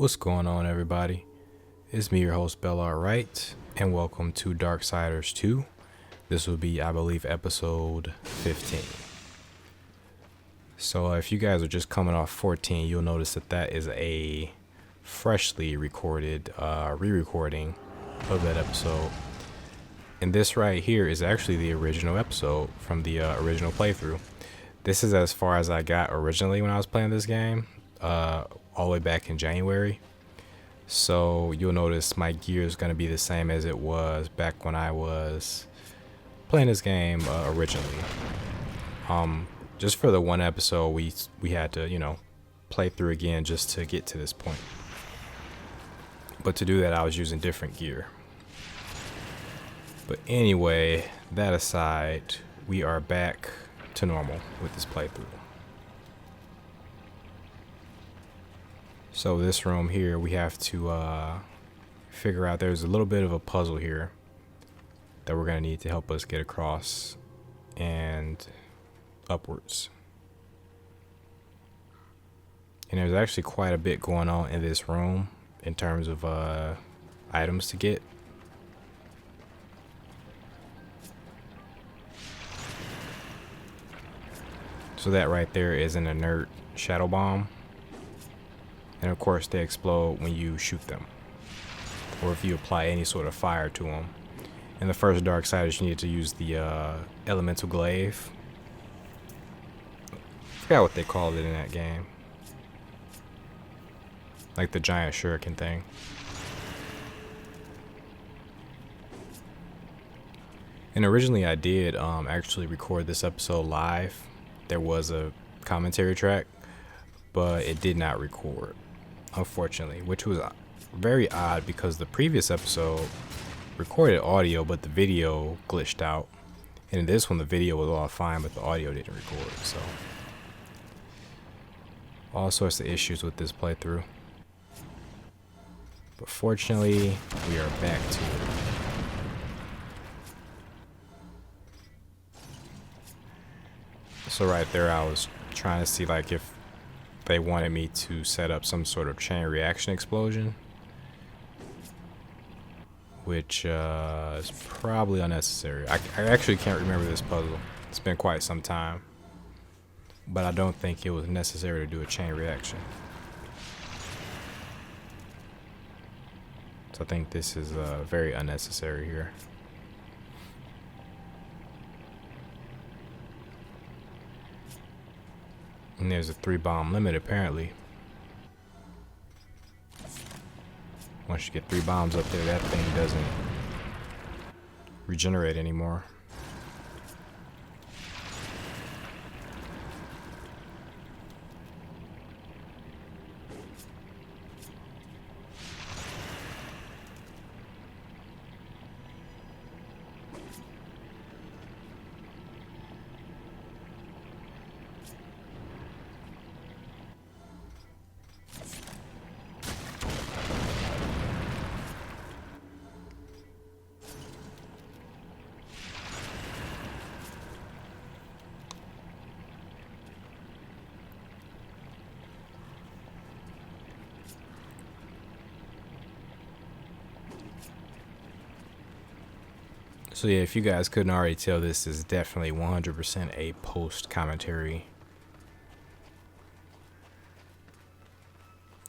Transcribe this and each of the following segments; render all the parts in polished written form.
What's going on, everybody? It's me, your host, Bella Wright, and welcome to Darksiders II. This will be, I believe, episode 15. So if you guys are just coming off 14, you'll notice that is a freshly recorded re-recording of that episode. And this right here is actually the original episode from the original playthrough. This is as far as I got originally when I was playing this game, all the way back in January. So you'll notice my gear is going to be the same as it was back when I was playing this game originally. Just for the one episode, we had to, play through again just to get to this point. But to do that, I was using different gear. But anyway, that aside, we are back to normal with this playthrough. So this room here, we have to figure out, there's a little bit of a puzzle here that we're going to need to help us get across and upwards. And there's actually quite a bit going on in this room in terms of items to get. So that right there is an inert shadow bomb. And of course they explode when you shoot them, or if you apply any sort of fire to them. In the first Darksiders, you need to use the elemental glaive. I forgot what they called it in that game. Like the giant shuriken thing. And originally I did actually record this episode live. There was a commentary track, but it did not record, unfortunately, which was very odd because the previous episode recorded audio, but the video glitched out. And in this one, the video was all fine, but the audio didn't record. So all sorts of issues with this playthrough. But fortunately, we are back to it. So right there, I was trying to see like if they wanted me to set up some sort of chain reaction explosion, which is probably unnecessary. I actually can't remember this puzzle. It's been quite some time, but I don't think it was necessary to do a chain reaction. So I think this is very unnecessary here. And there's a 3-bomb limit apparently. Once you get 3 bombs up there, that thing doesn't regenerate anymore. So yeah, if you guys couldn't already tell, this is definitely 100% a post commentary.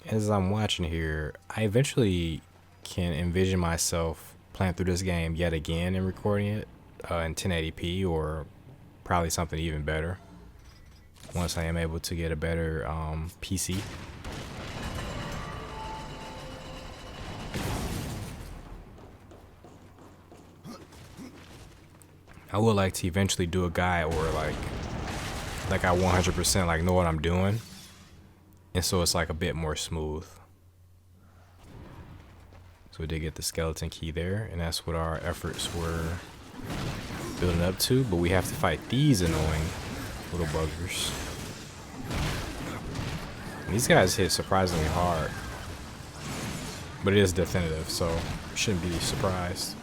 As I'm watching here, I eventually can envision myself playing through this game yet again and recording it in 1080p or probably something even better once I am able to get a better PC. I would like to eventually do a guide or like I 100% like know what I'm doing, and so it's like a bit more smooth. So we did get the skeleton key there, and that's what our efforts were building up to. But we have to fight these annoying little buggers. And these guys hit surprisingly hard, but it is definitive, so you shouldn't be surprised.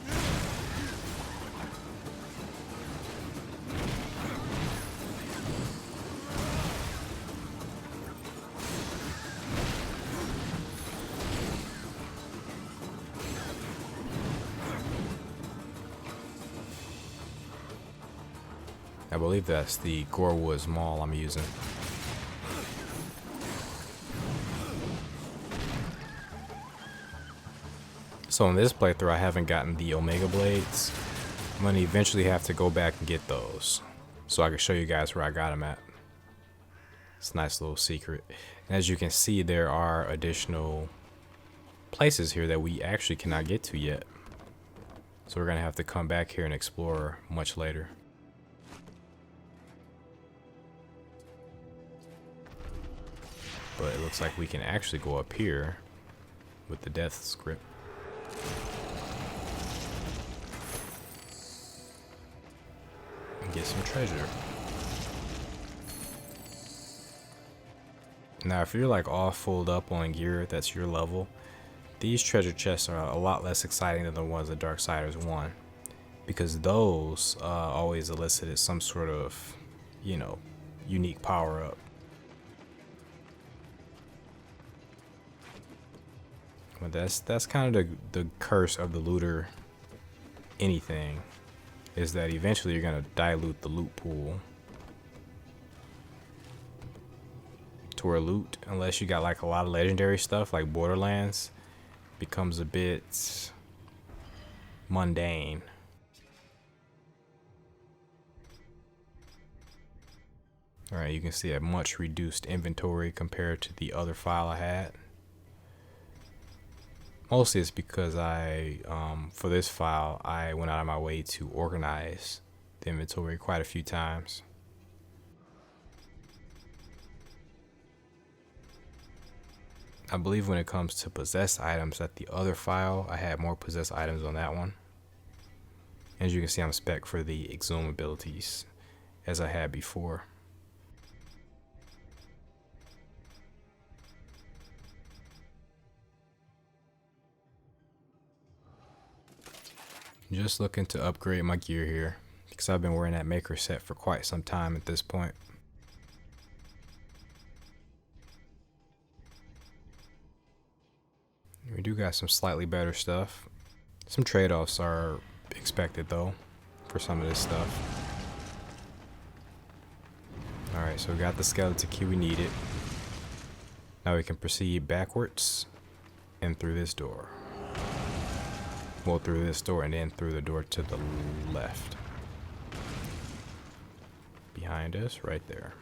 I believe that's the Gorewoods Mall I'm using. So in this playthrough, I haven't gotten the Omega Blades. I'm going to eventually have to go back and get those, so I can show you guys where I got them at. It's a nice little secret. And as you can see, there are additional places here that we actually cannot get to yet. So we're going to have to come back here and explore much later. But it looks like we can actually go up here with the death script. And get some treasure. Now if you're like all full up on gear that's your level, these treasure chests are a lot less exciting than the ones at Darksiders 1, because those always elicited some sort of, you know, unique power up. But that's kind of the curse of the looter anything, is that eventually you're gonna dilute the loot pool to where loot, unless you got like a lot of legendary stuff like Borderlands, becomes a bit mundane. Alright, you can see a much reduced inventory compared to the other file I had. Mostly it's because for this file, I went out of my way to organize the inventory quite a few times. I believe when it comes to possessed items at the other file, I had more possessed items on that one. As you can see, I'm spec for the exhume abilities as I had before. Just looking to upgrade my gear here, because I've been wearing that maker set for quite some time at this point. We do got some slightly better stuff. Some trade-offs are expected though for some of this stuff. Alright, so we got the skeleton key we needed. Now we can proceed backwards and through this door. Well, through this door and then through the door to the left. Behind us, right there.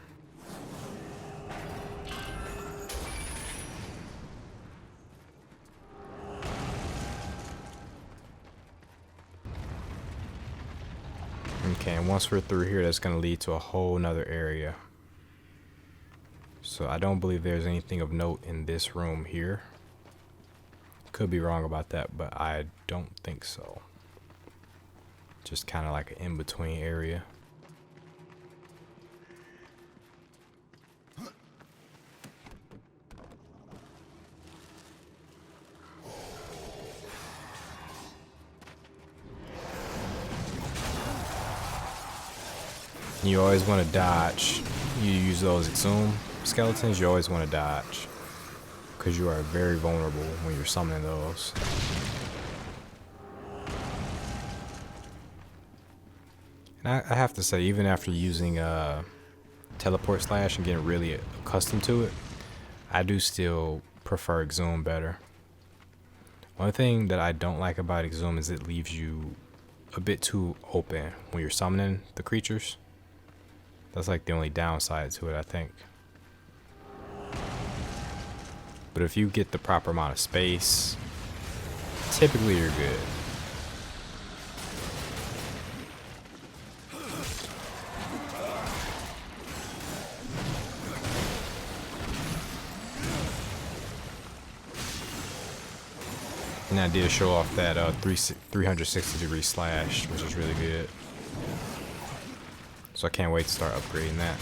Okay, and once we're through here, that's going to lead to a whole nother area. So I don't believe there's anything of note in this room here. Could be wrong about that, but I don't think so. Just kind of like an in-between area. You always want to dodge. You use those exhume skeletons, you always want to dodge, because you are very vulnerable when you're summoning those. And I have to say, even after using teleport slash and getting really accustomed to it, I do still prefer exhume better. One thing that I don't like about exhume is it leaves you a bit too open when you're summoning the creatures. That's like the only downside to it, I think. But if you get the proper amount of space, typically you're good. And I did show off that 360-degree slash, which is really good. So I can't wait to start upgrading that.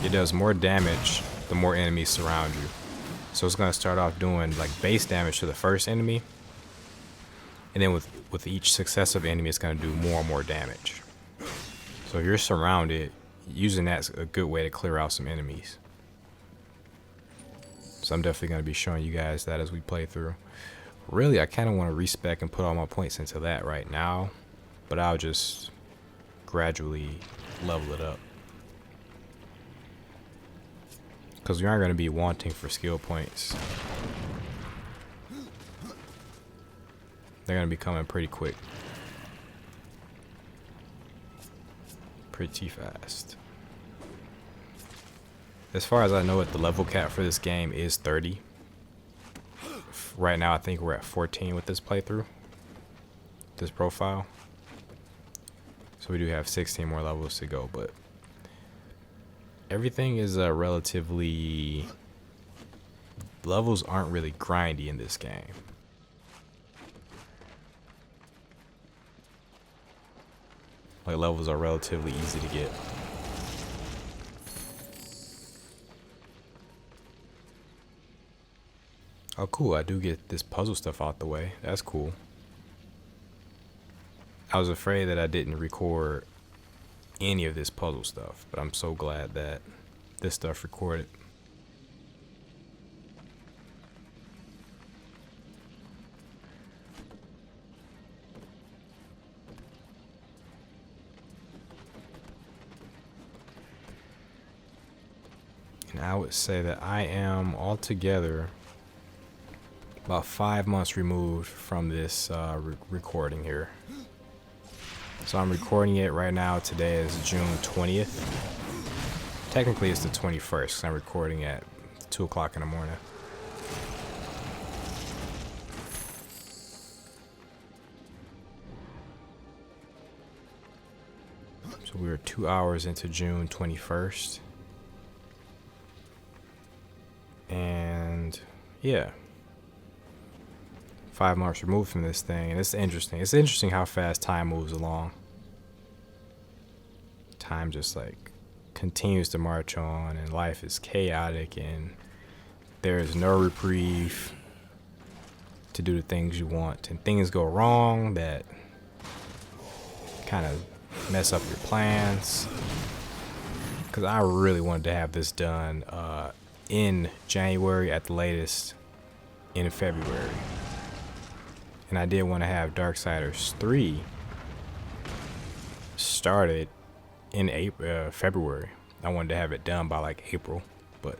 It does more damage the more enemies surround you. So it's going to start off doing like base damage to the first enemy. And then with each successive enemy, it's going to do more and more damage. So if you're surrounded, using that's a good way to clear out some enemies. So I'm definitely going to be showing you guys that as we play through. Really, I kind of want to respec and put all my points into that right now. But I'll just gradually level it up. Because we aren't going to be wanting for skill points. They're going to be coming pretty quick. Pretty fast. As far as I know it, the level cap for this game is 30. Right now I think we're at 14 with this playthrough. This profile. So we do have 16 more levels to go, but everything is relatively... Levels aren't really grindy in this game. Like, levels are relatively easy to get. Oh, cool. I do get this puzzle stuff out the way. That's cool. I was afraid that I didn't record any of this puzzle stuff, but I'm so glad that this stuff recorded. And I would say that I am altogether about 5 months removed from this recording here. So I'm recording it right now. Today is June 20th. Technically it's the 21st because I'm recording at 2 o'clock in the morning. So we were 2 hours into June 21st. And yeah. 5 months removed from this thing, and it's interesting. It's interesting how fast time moves along. Time just like continues to march on, and life is chaotic, and there is no reprieve to do the things you want, and things go wrong that kind of mess up your plans. Because I really wanted to have this done in January, at the latest in February. And I did want to have Darksiders 3 started in February. I wanted to have it done by like April, but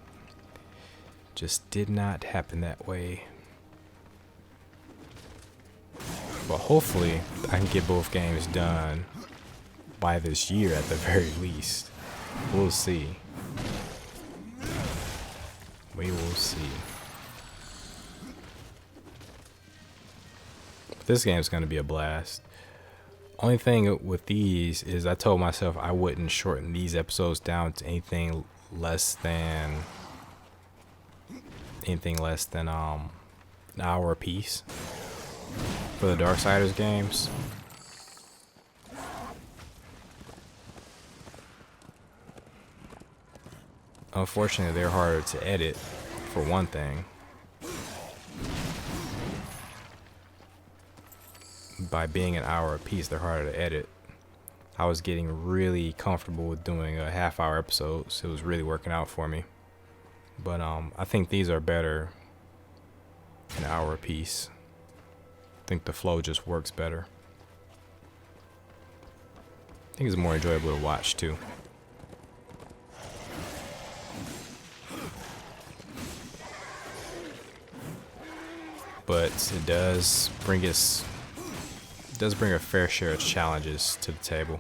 just did not happen that way. But hopefully I can get both games done by this year at the very least. We'll see. We will see. This game's going to be a blast. Only thing with these is I told myself I wouldn't shorten these episodes down to anything less than an hour apiece for the Darksiders games. Unfortunately, they're harder to edit, for one thing. By being an hour a piece, they're harder to edit. I was getting really comfortable with doing a half-hour episodes. It was really working out for me. But I think these are better an hour a piece. I think the flow just works better. I think it's more enjoyable to watch too. But it does bring a fair share of challenges to the table,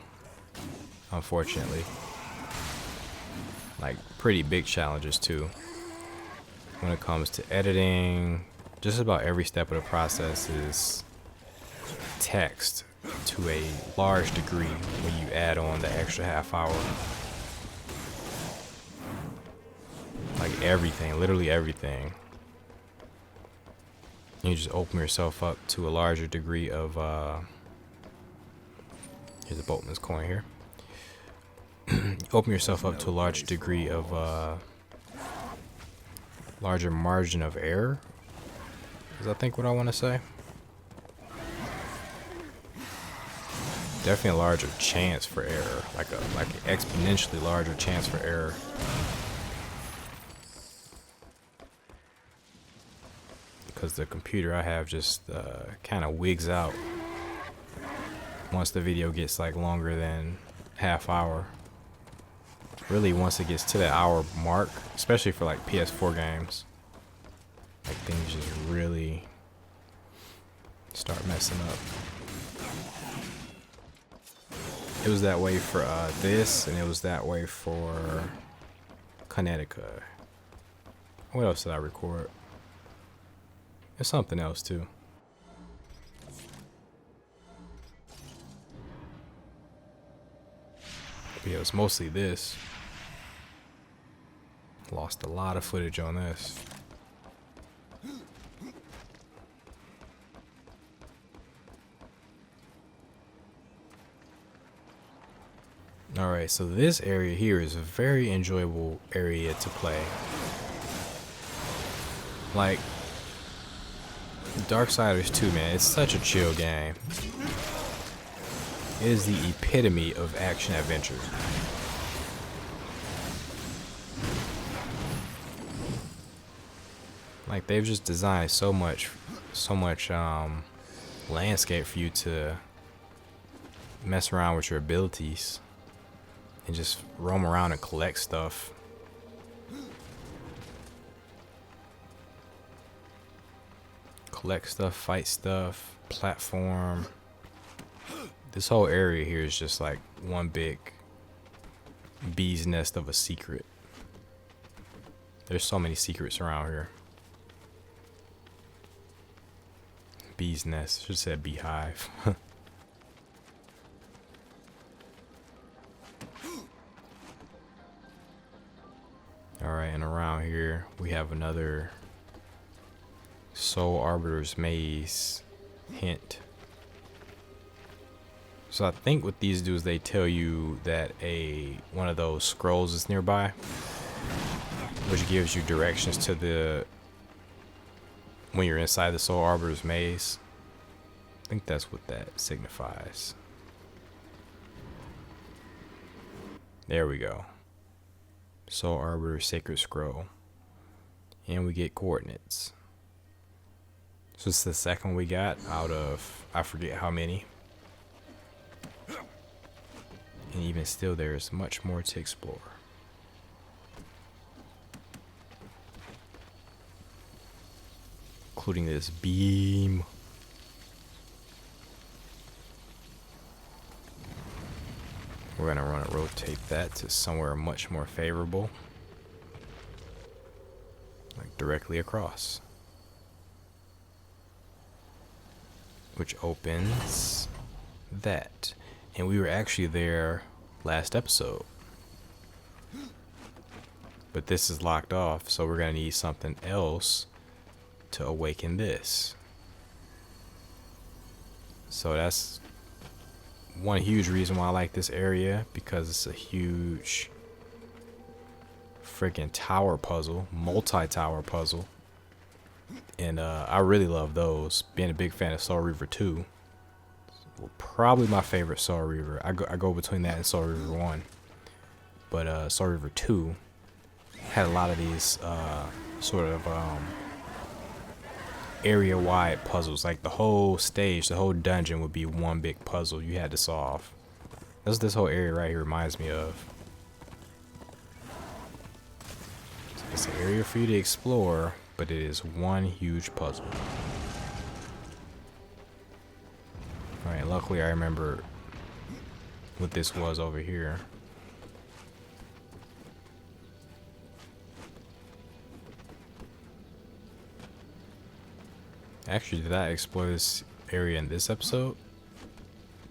unfortunately. Like pretty big challenges too. When it comes to editing, just about every step of the process is text to a large degree when you add on the extra half hour. Like everything, literally everything. You just open yourself up to a larger degree of here's a boatman's coin here. Open yourself up to a large degree of larger margin of error, is I think what I want to say. Definitely a larger chance for error, like an exponentially larger chance for error. Because the computer I have just kind of wigs out once the video gets like longer than half hour. Really, once it gets to that hour mark, especially for like PS4 games, like things just really start messing up. It was that way for this, and it was that way for Connecticut. What else did I record? There's something else too. But yeah, it was mostly this. Lost a lot of footage on this. Alright, so this area here is a very enjoyable area to play. Like, Darksiders 2, man, it's such a chill game. It is the epitome of action adventure. Like, they've just designed so much landscape for you to mess around with your abilities and just roam around and collect stuff. Collect stuff, fight stuff, platform. This whole area here is just like one big bee's nest of a secret. There's so many secrets around here. Bee's nest, should have said beehive. Alright, and around here we have another Soul Arbiter's Maze hint. So I think what these do is they tell you that one of those scrolls is nearby, which gives you directions to when you're inside the Soul Arbiter's Maze. I think that's what that signifies. There we go. Soul Arbiter Sacred Scroll. And we get coordinates. So it's the second we got out of, I forget how many. And even still, there is much more to explore. Including this beam. We're gonna rotate that to somewhere much more favorable. Like directly across. Which opens that. And we were actually there last episode. But this is locked off, so we're gonna need something else to awaken this. So that's one huge reason why I like this area, because it's a huge freaking tower puzzle, multi-tower puzzle. And I really love those. Being a big fan of Soul Reaver 2. Probably my favorite Soul Reaver. I go between that and Soul Reaver 1. But Soul Reaver 2 had a lot of these sort of area-wide puzzles. Like the whole stage, the whole dungeon would be one big puzzle you had to solve. That's what this whole area right here reminds me of. It's an area for you to explore, but it is one huge puzzle. Alright, luckily I remember what this was over here. Actually, did I explore this area in this episode?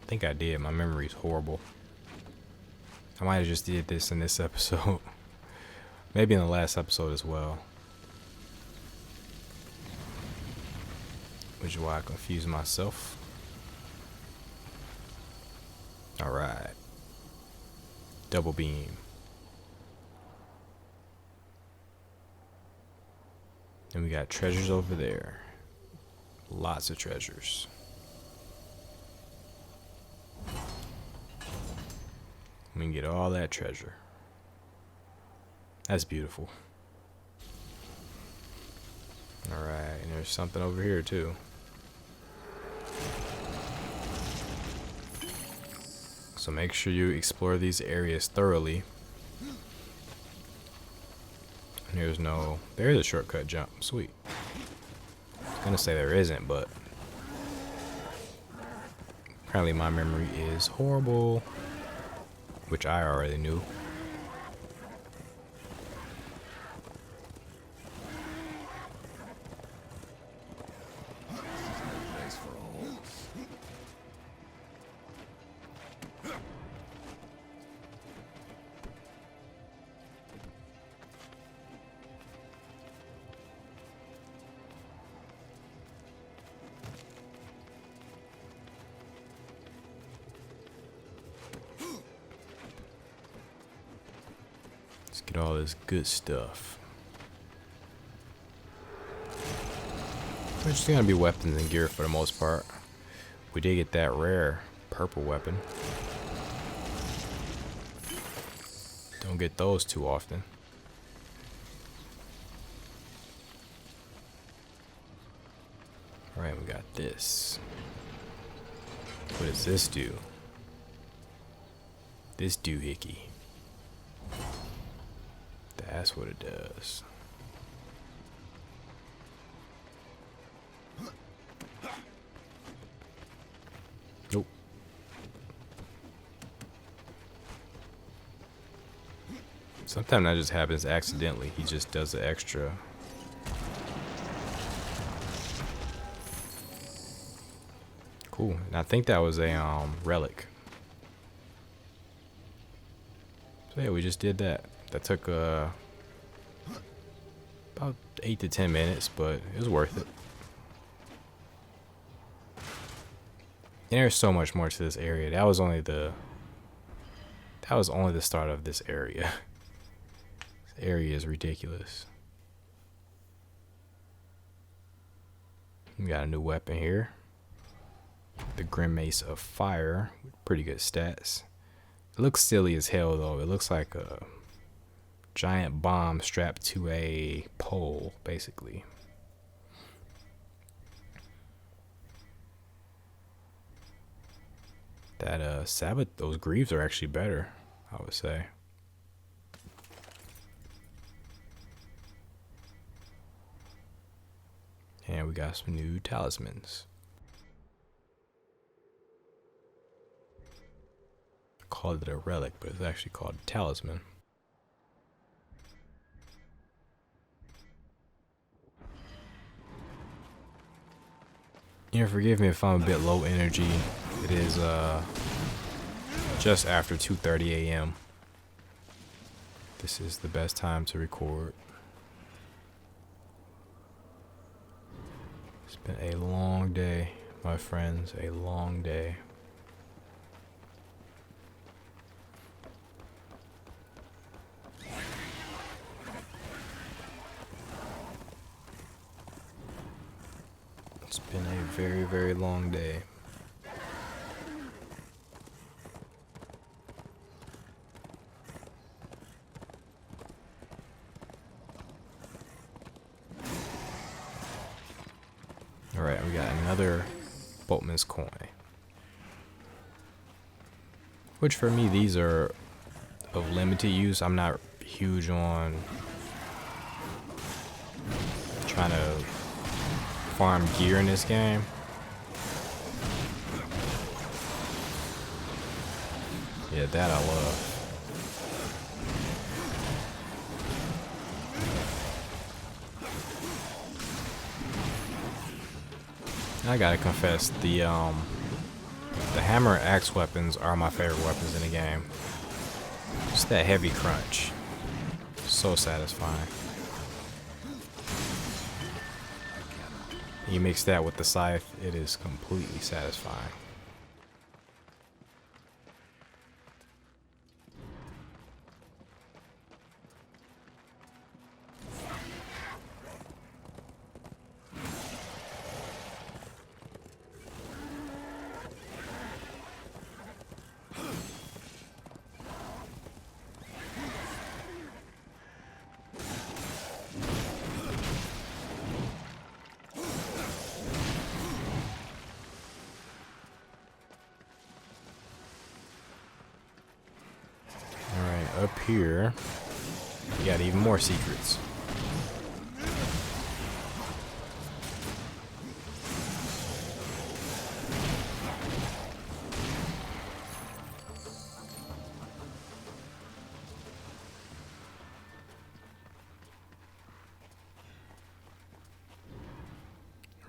I think I did. My memory's horrible. I might have just did this in this episode. Maybe in the last episode as well. Which is why I confused myself. Alright. Double beam. And we got treasures over there. Lots of treasures. We can get all that treasure. That's beautiful. Alright, and there's something over here too. So make sure you explore these areas thoroughly. And there is a shortcut jump. Sweet. I was gonna say there isn't, but apparently my memory is horrible, which I already knew. Let's get all this good stuff. It's just gonna be weapons and gear for the most part. We did get that rare purple weapon. Don't get those too often. Alright, we got this. What does this do? This doohickey. That's what it does. Nope. Sometimes that just happens accidentally. He just does the extra. Cool. And I think that was a relic. So yeah, we just did that. That took about 8 to 10 minutes, but it was worth it. And there's so much more to this area. That was only the start of this area. This area is ridiculous. We got a new weapon here. The Grim Mace of Fire. Pretty good stats. It looks silly as hell though. It looks like a giant bomb strapped to a pole, basically. That Sabbath, those greaves are actually better, I would say. And we got some new talismans. I called it a relic, but it's actually called a talisman. Forgive me if I'm a bit low energy. It is just after 2:30 a.m. This is the best time to record. It's been a long day, my friends, a long day. It's been a very, very long day. Alright, we got another boatman's coin. Which for me, these are of limited use. I'm not huge on trying to farm gear in this game. Yeah, that I love. I gotta confess, the hammer and axe weapons are my favorite weapons in the game. Just that heavy crunch. So satisfying. You mix that with the scythe, it is completely satisfying. up here, you got even more secrets.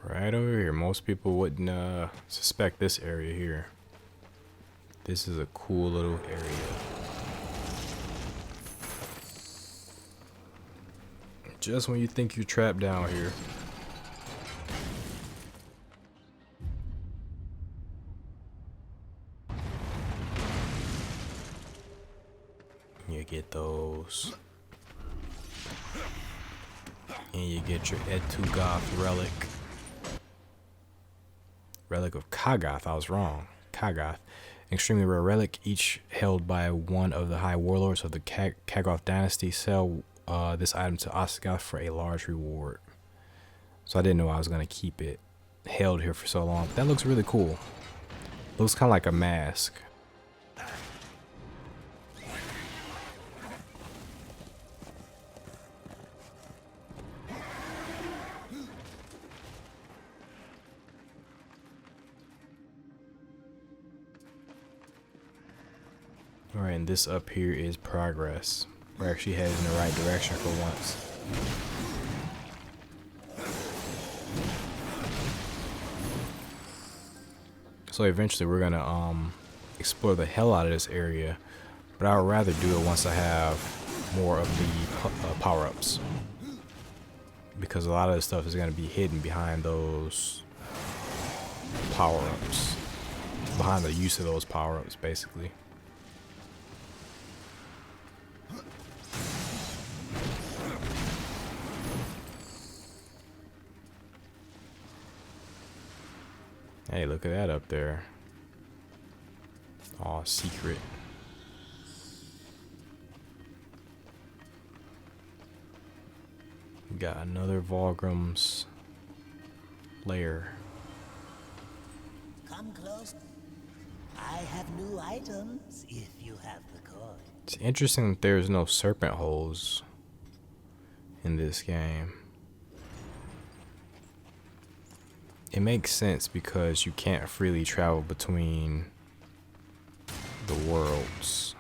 Right over here. Most people wouldn't suspect this area here. This is a cool little area. Just when you think you're trapped down here. You get those. And you get your Etugoth relic. Relic of Kaggoth, I was wrong. Kaggoth. Extremely rare relic, each held by one of the high warlords of the Kaggoth dynasty. Sell this item to Osgoth for a large reward. So I didn't know I was going to keep it held here for so long. That looks really cool. Looks kind of like a mask. Alright, and this up here is progress. We're actually heading in the right direction for once. So eventually we're gonna explore the hell out of this area, but I would rather do it once I have more of the power-ups, because a lot of this stuff is gonna be hidden behind those power-ups, behind the use of those power-ups, basically. Hey, look at that up there. All secret. We got another Vulgrim's lair. Come close. I have new items if you have the coin. It's interesting that there's no serpent holes in this game. It makes sense because you can't freely travel between the worlds.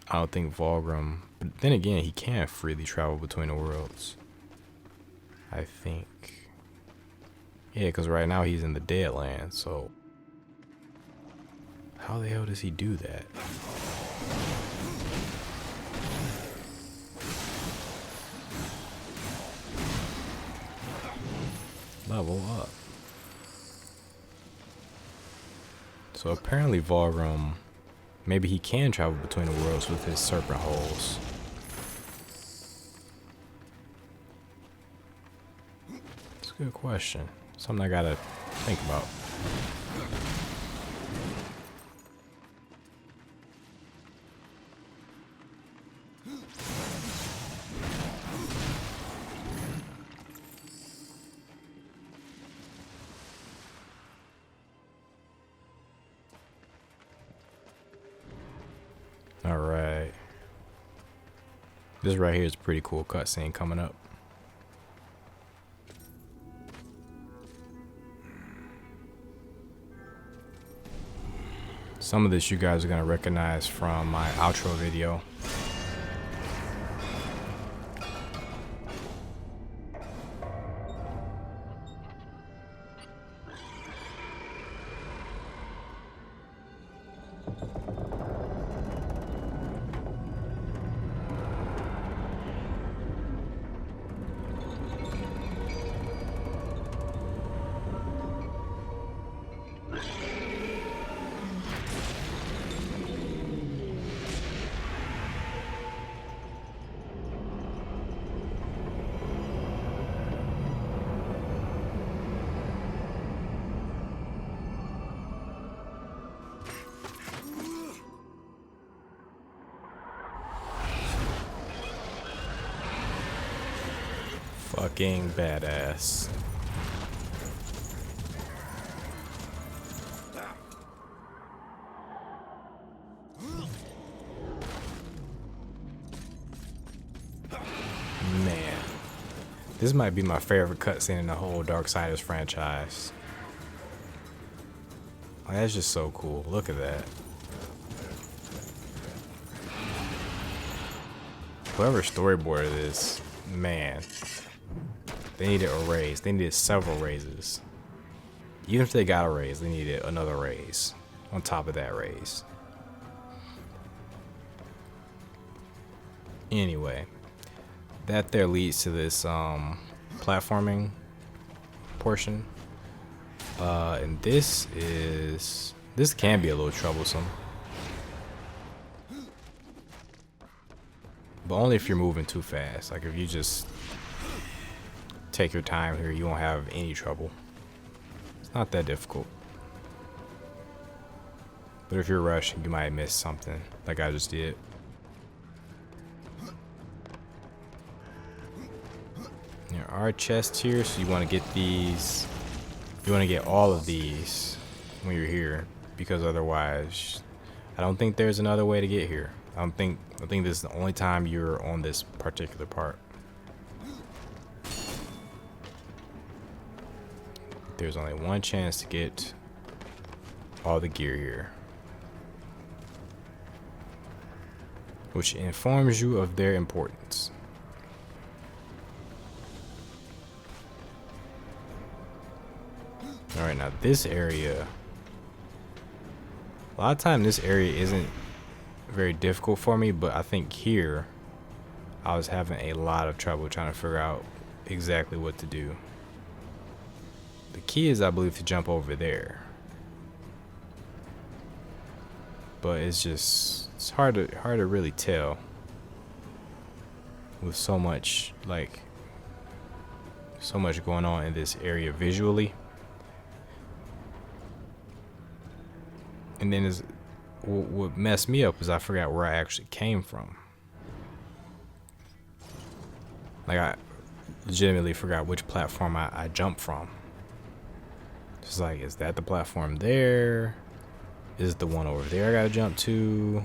I don't think Vulgrim, but then again, he can freely travel between the worlds, I think. Yeah, because right now he's in the Deadlands, so how the hell does he do that? Level up. So apparently Vulgrim, maybe he can travel between the worlds with his serpent holes. It's a good question. Something I gotta think about. Alright. This right here is a pretty cool cutscene coming up. Some of this you guys are going to recognize from my outro video. Fucking badass. This might be my favorite cutscene in the whole Darksiders franchise. Oh, that's just so cool. Look at that. Whoever storyboarded this, man, they needed a raise. They needed several raises. Even if they got a raise, they needed another raise on top of that raise. Anyway, that there leads to this platforming portion. And this can be a little troublesome. But only if you're moving too fast. Like if you just take your time here, you won't have any trouble. It's not that difficult. But if you're rushing, you might miss something like I just did. There are chests here, so you want to get these. You want to get all of these when you're here, because otherwise, I don't think there's another way to get here. I think this is the only time you're on this particular part. There's only one chance to get all the gear here, which informs you of their importance. Alright, now this area, a lot of time this area isn't very difficult for me, but I think here I was having a lot of trouble trying to figure out exactly what to do. The key is, I believe, to jump over there, but it's hard to really tell with so much going on in this area visually. And then what messed me up is I forgot where I actually came from. Like, I legitimately forgot which platform I jumped from. It's like, is that the platform there? Is it the one over there I gotta jump to?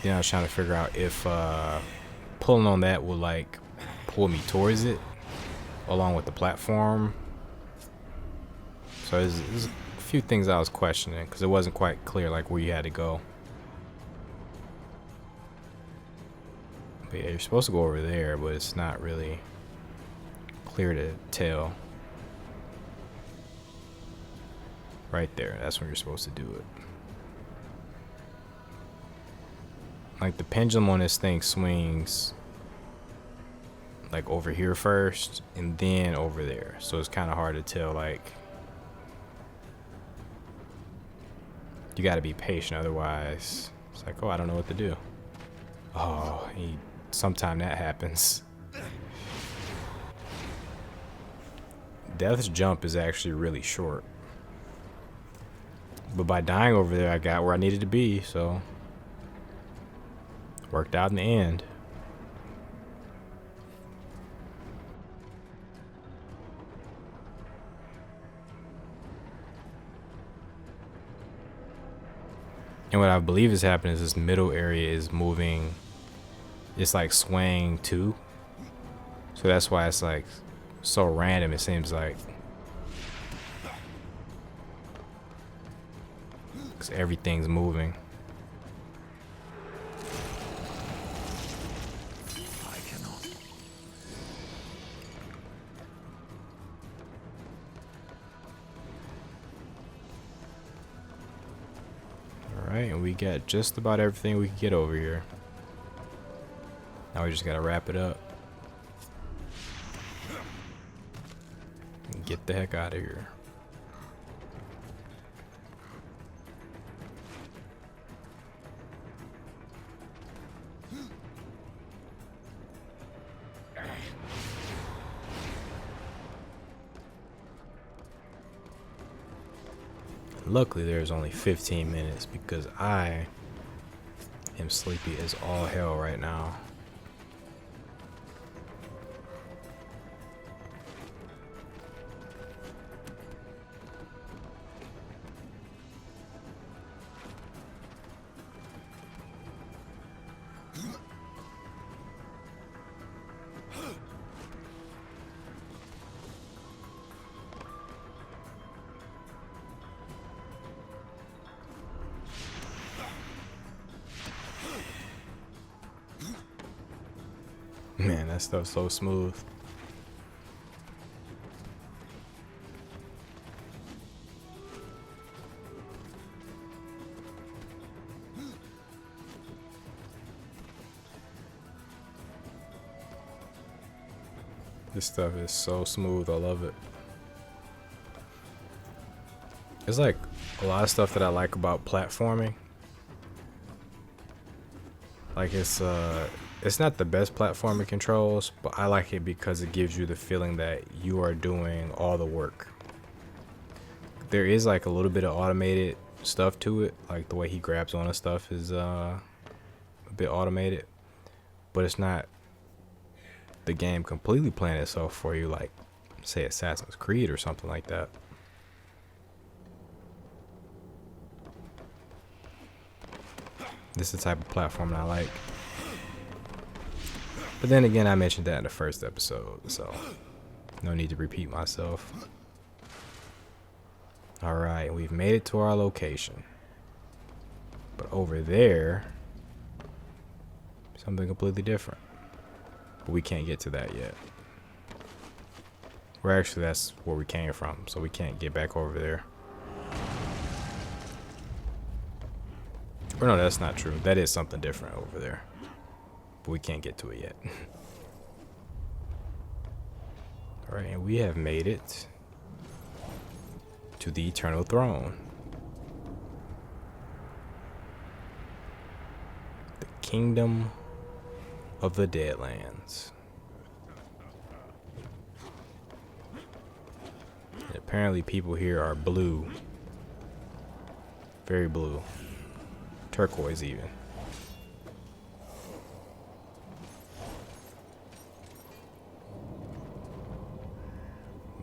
Then I was trying to figure out if pulling on that would like pull me towards it along with the platform. So there's a few things I was questioning because it wasn't quite clear like where you had to go. But yeah, you're supposed to go over there, but it's not really clear to tell. Right there, that's when you're supposed to do it. Like the pendulum on this thing swings like over here first and then over there. So it's kind of hard to tell, like you got to be patient, otherwise it's like, oh, I don't know what to do. Oh, sometime that happens. Death's jump is actually really short. But by dying over there, I got where I needed to be, so worked out in the end. And what I believe is happening is this middle area is moving. It's like swaying too. So that's why it's like so random, it seems like. Because everything's moving. Alright, and we got just about everything we can get over here. Now we just gotta wrap it up. And get the heck out of here. Luckily, there's only 15 minutes because I am sleepy as all hell right now. That stuff's so smooth. This stuff is so smooth. I love it. It's like a lot of stuff that I like about platforming. Like it's not the best platforming controls, but I like it because it gives you the feeling that you are doing all the work. There is like a little bit of automated stuff to it, like the way he grabs on stuff is a bit automated, but it's not the game completely playing itself for you, like say Assassin's Creed or something like that. This is the type of platform I like. But then again, I mentioned that in the first episode, so no need to repeat myself. Alright, we've made it to our location. But over there, something completely different. But we can't get to that yet. Or actually, that's where we came from, so we can't get back over there. Or no, that's not true. That is something different over there. But we can't get to it yet. Alright, and we have made it to the Eternal Throne. The Kingdom of the Deadlands. And apparently people here are blue. Very blue. Turquoise even.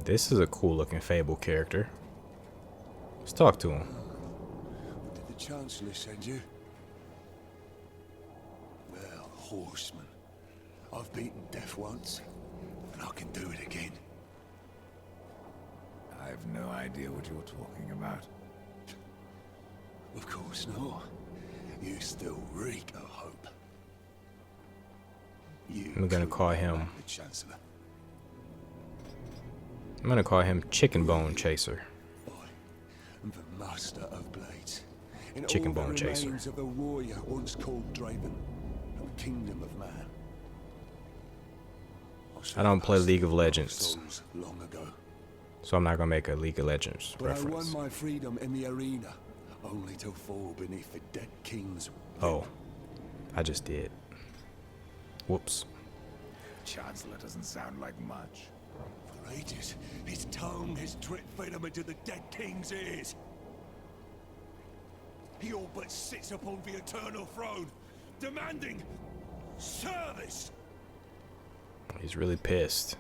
This is a cool looking Fable character. Let's talk to him. Did the Chancellor send you? Well, horseman, I've beaten death once, and I can do it again. I have no idea what you're talking about. Of course not. You still reek of hope. I'm gonna call him. The Chancellor. I'm gonna call him Chicken Bone Chaser. I am the master of blades. In Chicken all the Bone Chaser. remains of the warrior once called Draven, and kingdom of man. I don't play League of Legends, Souls long ago. so I'm not gonna make a League of Legends But I reference. won my freedom in the arena, only to fall beneath the dead king's Oh, I just did. Whoops. Chancellor doesn't sound like much. For ages, his tongue has dripped venom into the dead king's ears. He all but sits upon the eternal throne, demanding service. He's really pissed.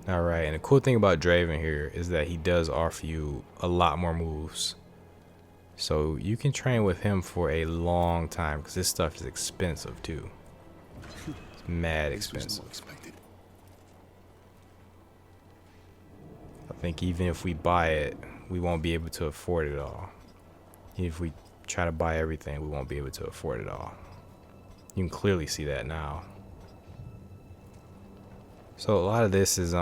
Alright, and the cool thing about Draven here is that he does offer you a lot more moves. So you can train with him for a long time, because this stuff is expensive too. It's mad expensive. I think even if we buy it, we won't be able to afford it all. If we try to buy everything, we won't be able to afford it all. You can clearly see that now. So a lot of this is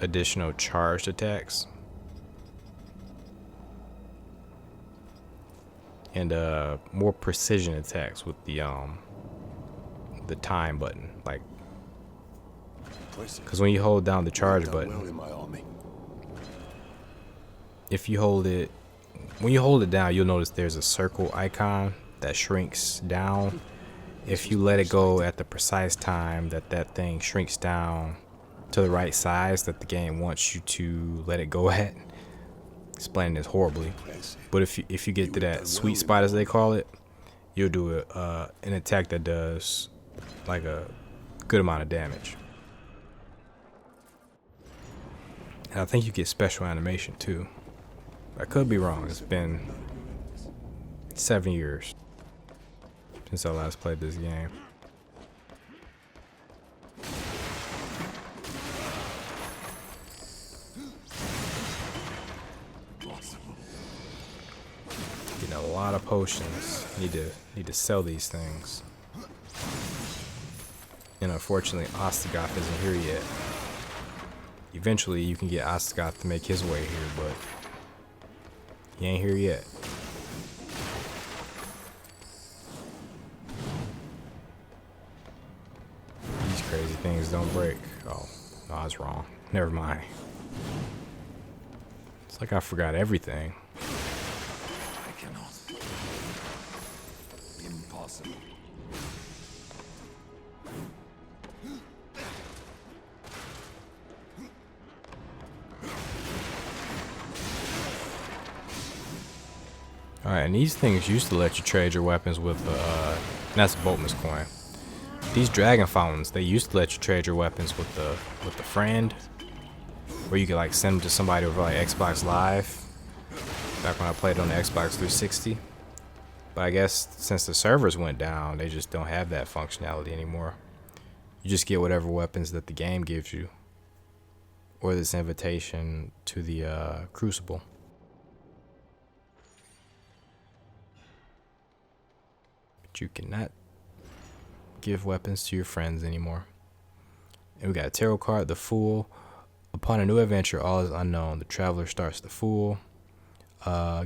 additional charged attacks. And more precision attacks with the time button, like, because when you hold down the charge button, if you hold it, when you hold it down, you'll notice there's a circle icon that shrinks down. If you let it go at the precise time that thing shrinks down to the right size that the game wants you to let it go at. Explaining this horribly, but if you get to that sweet spot, as they call it, you'll do an attack that does like a good amount of damage. And I think you get special animation too. I could be wrong. It's been 7 years since I last played this game. Getting a lot of potions. Need to sell these things. And unfortunately, Ostagoth isn't here yet. Eventually, you can get Ostagoth to make his way here, but he ain't here yet. These crazy things don't break. Oh, no, I was wrong. Never mind. It's like I forgot everything. I cannot. Impossible. Alright, and these things used to let you trade your weapons with, and that's a Boltman's coin. These dragon fountains, they used to let you trade your weapons with the friend, where you could like send them to somebody over like Xbox Live, back when I played on the Xbox 360. But I guess since the servers went down, they just don't have that functionality anymore. You just get whatever weapons that the game gives you, or this invitation to the Crucible. You cannot give weapons to your friends anymore. And we got a tarot card, the Fool. Upon a new adventure, all is unknown. The traveler starts the Fool,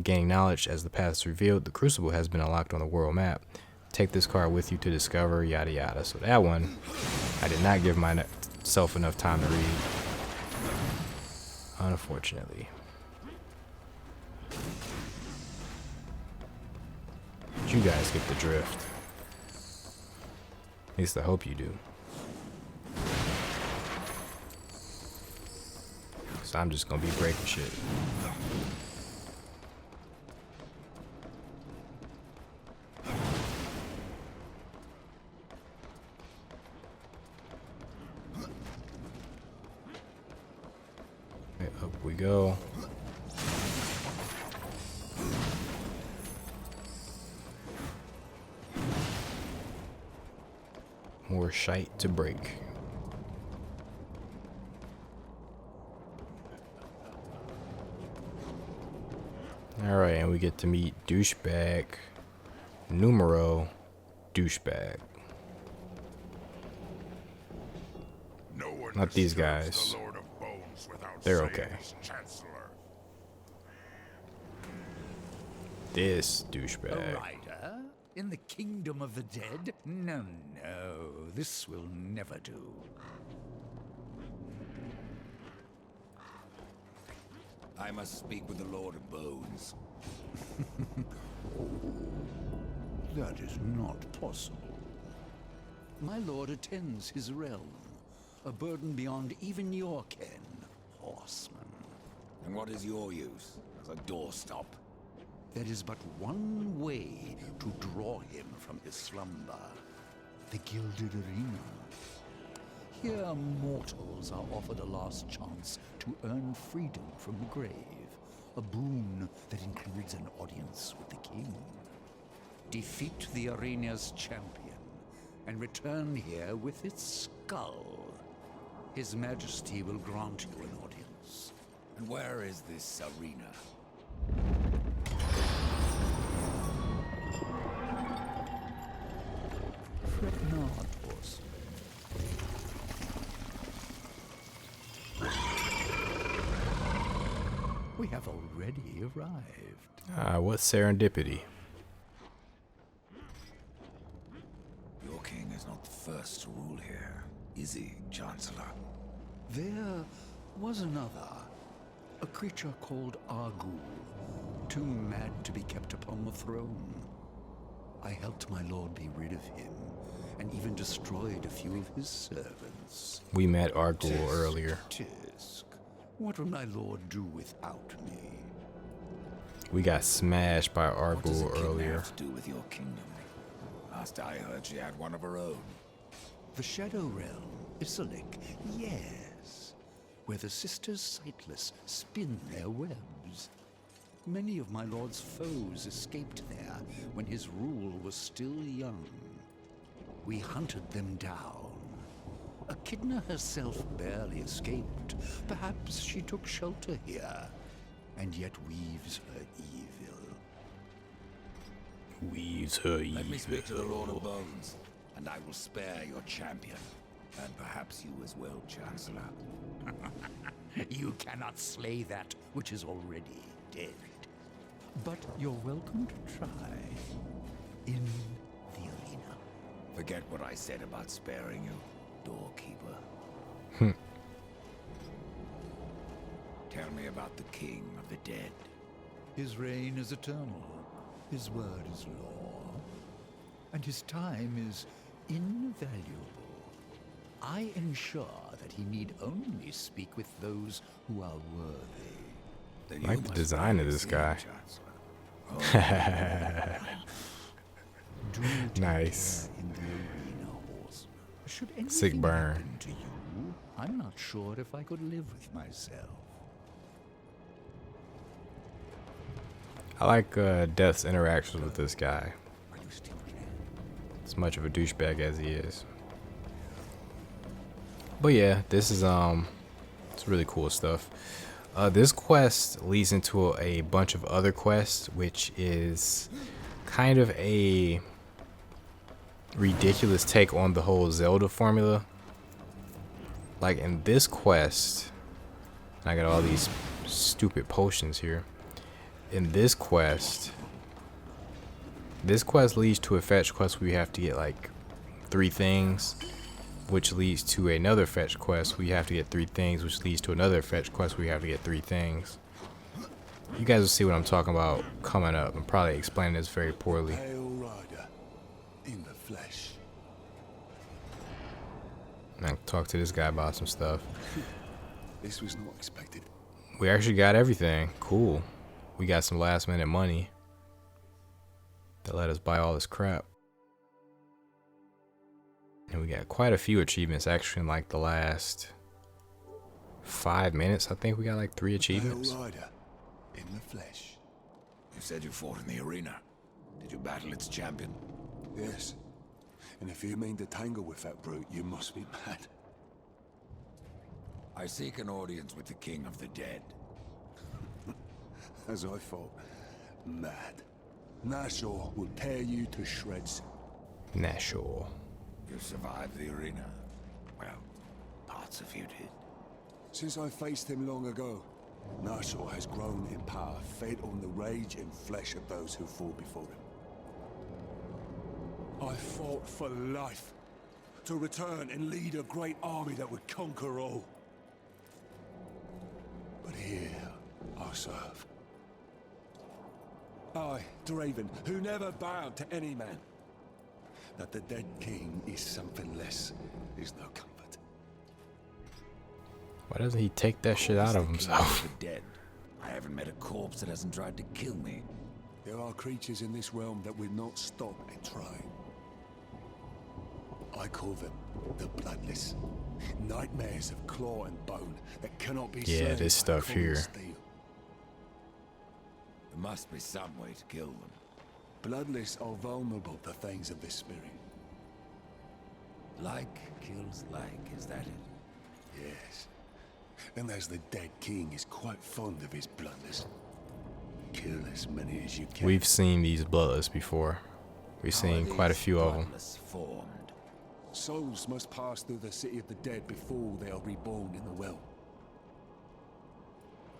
gaining knowledge as the path is revealed. The Crucible has been unlocked on the world map. Take this card with you to discover, yada yada. So that one, I did not give myself enough time to read, unfortunately. You guys get the drift. At least I hope you do. So I'm just gonna be breaking shit. Okay, up we go. More shite to break. Alright, and we get to meet Douchebag numero Douchebag. No one Not these disturbs guys. the Lord of Bones without They're saying okay. his Chancellor. This A douchebag. rider? In the kingdom of the dead? No, no, this will never do. I must speak with the Lord of Bones. That is not possible. My lord attends his realm, a burden beyond even your ken, horseman. And what is your use as a doorstop? There is but one way to draw him from his slumber. The Gilded Arena. Here mortals are offered a last chance to earn freedom from the grave. A boon that includes an audience with the king. Defeat the arena's champion and return here with its skull. His Majesty will grant you an audience. And where is this arena? Fret not, horse. We have already arrived. Ah, what serendipity. Your king is not the first to rule here, is he, Chancellor? There was another, a creature called Argul, too mad to be kept upon the throne. I helped my lord be rid of him, and even destroyed a few of his servants. We met Argul earlier. Tisk, what would my lord do without me? We got smashed by What does a Argul kingdom earlier. have to do with your kingdom? Last I heard, she had one of her own. The Shadow Realm, Isalik, yes, where the Sisters Sightless spin their webs. Many of my lord's foes escaped there when his rule was still young. We hunted them down. Echidna herself barely escaped. Perhaps she took shelter here, and yet weaves her evil. Weaves her Let me speak to the Lord of evil. Bones, and I will spare your champion. And perhaps you as well, Chancellor. You cannot slay that which is already dead. But you're welcome to try in the arena. Forget what I said about sparing you, doorkeeper. Tell me about the king of the dead. His reign is eternal. His word is law. And his time is invaluable. I ensure that he need only speak with those who are worthy. Then I like you the must design buy of a this seat, guy. Chancellor. Do take Nice. care in the arena, horseman. Should anything Sick burn. happen to you, I'm not sure if I could live with myself. I like Death's interactions with this guy. Are you still there? As much of a douchebag as he is. But yeah, this is it's really cool stuff. This quest leads into a bunch of other quests, which is kind of a ridiculous take on the whole Zelda formula. Like in this quest, I got all these stupid potions here. In this quest leads to a fetch quest where you have to get like 3 things, which leads to another fetch quest where you have to get 3 things, which leads to another fetch quest where you have to get 3 things. You guys will see what I'm talking about coming up. I'm probably explaining this very poorly. Pale rider in the flesh. I can talk to this guy about some stuff. This was not expected. We actually got everything. Cool. We got some last minute money that let us buy all this crap. And we got quite a few achievements actually in like the last 5 minutes. I think we got like 3 achievements. Pale rider in the flesh. You said you fought in the arena. Did you battle its champion? Yes. And if you mean to tangle with that brute, you must be mad. I seek an audience with the king of the dead. As I thought. Mad. Nashor will tear you to shreds. Nashor. You survived the arena. Well, parts of you did. Since I faced him long ago, Nashor has grown in power, fed on the rage and flesh of those who fought before him. I fought for life, to return and lead a great army that would conquer all. But here, I serve. I, Draven, who never bowed to any man. That the dead king is something less is no comfort. Why doesn't he take that shit out of The king himself? of the dead. I haven't met a corpse that hasn't tried to kill me. There are creatures in this realm that will not stop and try. I call them the Bloodless. Nightmares of claw and bone that cannot be Yeah, slain this by stuff common here. steel. There must be some way to kill them. Bloodless are vulnerable to things of this spirit. Like kills like, is that it? Yes. And as the dead king is quite fond of his Bloodless, kill as many as you can. We've seen these bloodless before. We've How seen are quite a these few of them. bloodless formed? Souls must pass through the city of the dead before they are reborn in the well.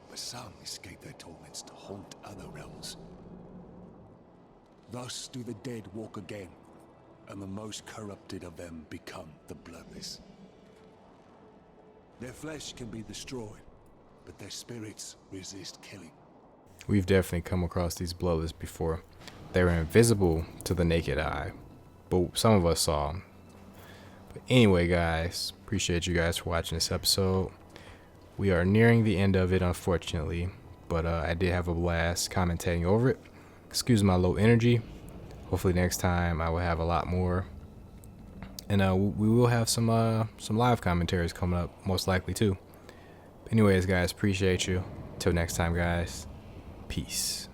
But some escape their torments to haunt other realms. Thus do the dead walk again, and the most corrupted of them become the Bloodless. Their flesh can be destroyed, but their spirits resist killing. We've definitely come across these bloodless before. They were invisible to the naked eye, but some of us saw them. But anyway, guys, appreciate you guys for watching this episode. We are nearing the end of it, unfortunately, but I did have a blast commentating over it. Excuse my low energy. Hopefully next time I will have a lot more, and we will have some live commentaries coming up, most likely too. Anyways, guys, appreciate you. Till next time, guys. Peace.